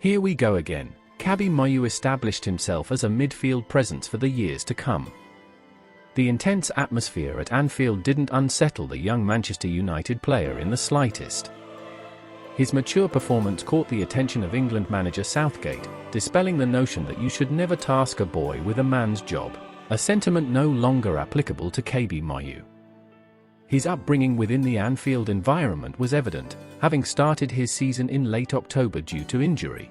Here we go again. Kobbie Mainoo established himself as a midfield presence for the years to come. The intense atmosphere at Anfield didn't unsettle the young Manchester United player in the slightest. His mature performance caught the attention of England manager Southgate, dispelling the notion that you should never task a boy with a man's job, a sentiment no longer applicable to Kobbie Mainoo. His upbringing within the Anfield environment was evident, having started his season in late October due to injury.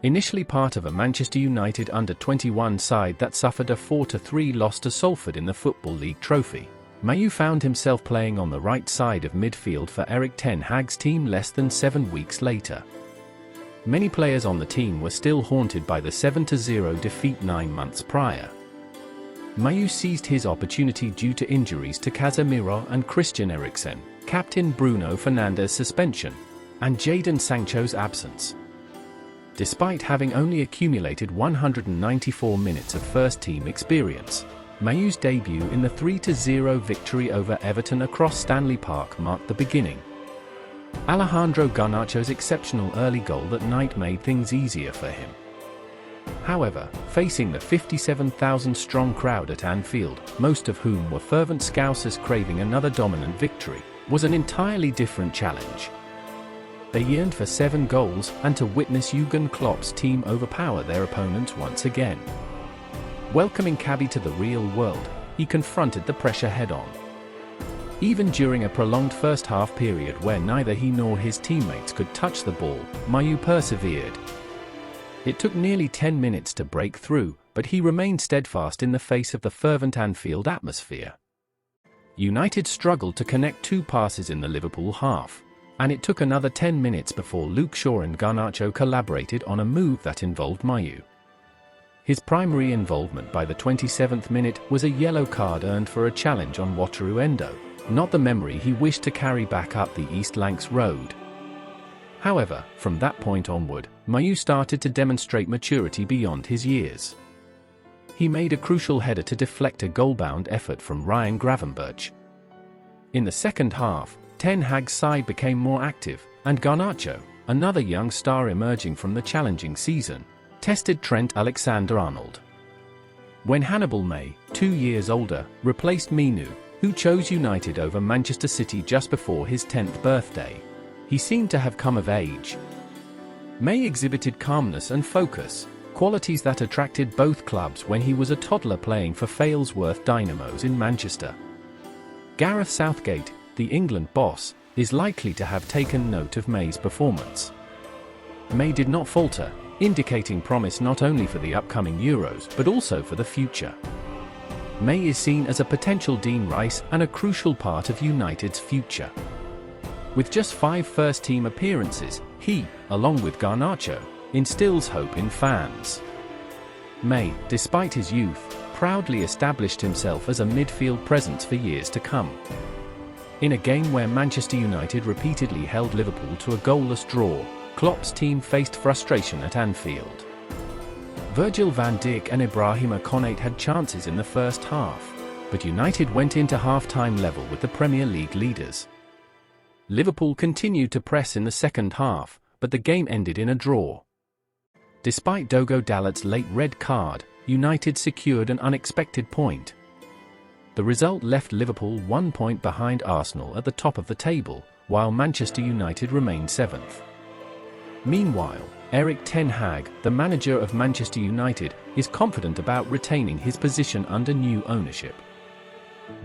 Initially part of a Manchester United under-21 side that suffered a 4-3 loss to Salford in the Football League Trophy, Mainoo found himself playing on the right side of midfield for Erik Ten Hag's team less than 7 weeks later. Many players on the team were still haunted by the 7-0 defeat 9 months prior. Mainoo seized his opportunity due to injuries to Casemiro and Christian Eriksen, captain Bruno Fernandes' suspension, and Jadon Sancho's absence. Despite having only accumulated 194 minutes of first-team experience, Mainoo's debut in the 3-0 victory over Everton across Stanley Park marked the beginning. Alejandro Garnacho's exceptional early goal that night made things easier for him. However, facing the 57,000-strong crowd at Anfield, most of whom were fervent Scousers craving another dominant victory, was an entirely different challenge. They yearned for 7 goals and to witness Jurgen Klopp's team overpower their opponents once again. Welcoming Kobbie to the real world, he confronted the pressure head-on. Even during a prolonged first-half period where neither he nor his teammates could touch the ball, Mainoo persevered. It took nearly 10 minutes to break through, but he remained steadfast in the face of the fervent Anfield atmosphere. United struggled to connect 2 passes in the Liverpool half, and it took another 10 minutes before Luke Shaw and Garnacho collaborated on a move that involved Mainoo. His primary involvement by the 27th minute was a yellow card earned for a challenge on Wataru Endo, not the memory he wished to carry back up the East Lancs road. However, from that point onward, Mainoo started to demonstrate maturity beyond his years. He made a crucial header to deflect a goal-bound effort from Ryan Gravenberch. In the second half, Ten Hag's side became more active, and Garnacho, another young star emerging from the challenging season, tested Trent Alexander-Arnold. When Hannibal May, 2 years older, replaced Mainoo, who chose United over Manchester City just before his 10th birthday, he seemed to have come of age. May exhibited calmness and focus, qualities that attracted both clubs when he was a toddler playing for Failsworth Dynamos in Manchester. Gareth Southgate, the England boss, is likely to have taken note of May's performance. May did not falter, indicating promise not only for the upcoming Euros but also for the future. May is seen as a potential Dean Rice and a crucial part of United's future. With just 5 first-team appearances, he, along with Garnacho, instills hope in fans. May, despite his youth, proudly established himself as a midfield presence for years to come. In a game where Manchester United repeatedly held Liverpool to a goalless draw, Klopp's team faced frustration at Anfield. Virgil van Dijk and Ibrahima Konate had chances in the first half, but United went into half-time level with the Premier League leaders. Liverpool continued to press in the second half, but the game ended in a draw. Despite Dogo Dalot's late red card, United secured an unexpected point. The result left Liverpool 1 point behind Arsenal at the top of the table, while Manchester United remained 7th. Meanwhile, Erik Ten Hag, the manager of Manchester United, is confident about retaining his position under new ownership.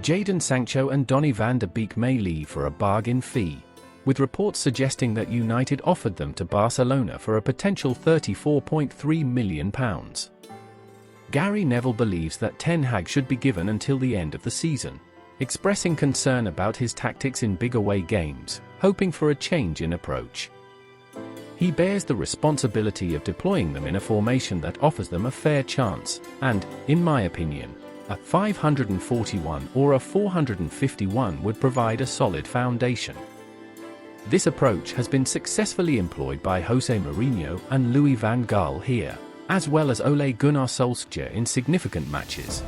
Jadon Sancho and Donny van de Beek may leave for a bargain fee, with reports suggesting that United offered them to Barcelona for a potential £34.3 million. Gary Neville believes that Ten Hag should be given until the end of the season, expressing concern about his tactics in big away games, hoping for a change in approach. He bears the responsibility of deploying them in a formation that offers them a fair chance, and, in my opinion, a 541 or a 451 would provide a solid foundation. This approach has been successfully employed by Jose Mourinho and Louis van Gaal here, as well as Ole Gunnar Solskjaer in significant matches.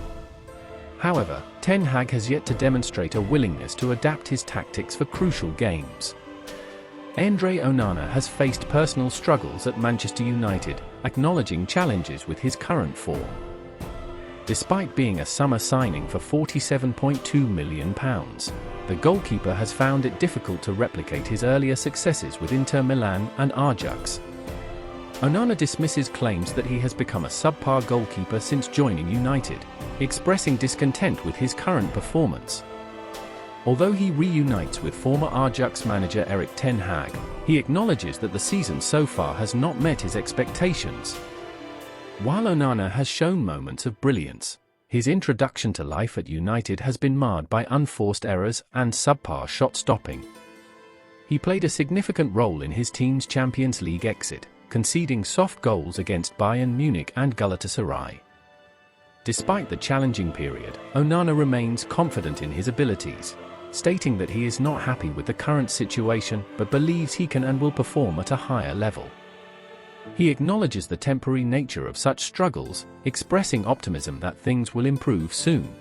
However, Ten Hag has yet to demonstrate a willingness to adapt his tactics for crucial games. Andre Onana has faced personal struggles at Manchester United, acknowledging challenges with his current form. Despite being a summer signing for £47.2 million, the goalkeeper has found it difficult to replicate his earlier successes with Inter Milan and Ajax. Onana dismisses claims that he has become a subpar goalkeeper since joining United, expressing discontent with his current performance. Although he reunites with former Ajax manager Erik Ten Hag, he acknowledges that the season so far has not met his expectations. While Onana has shown moments of brilliance, his introduction to life at United has been marred by unforced errors and subpar shot stopping. He played a significant role in his team's Champions League exit, conceding soft goals against Bayern Munich and Galatasaray. Despite the challenging period, Onana remains confident in his abilities, stating that he is not happy with the current situation but believes he can and will perform at a higher level. He acknowledges the temporary nature of such struggles, expressing optimism that things will improve soon.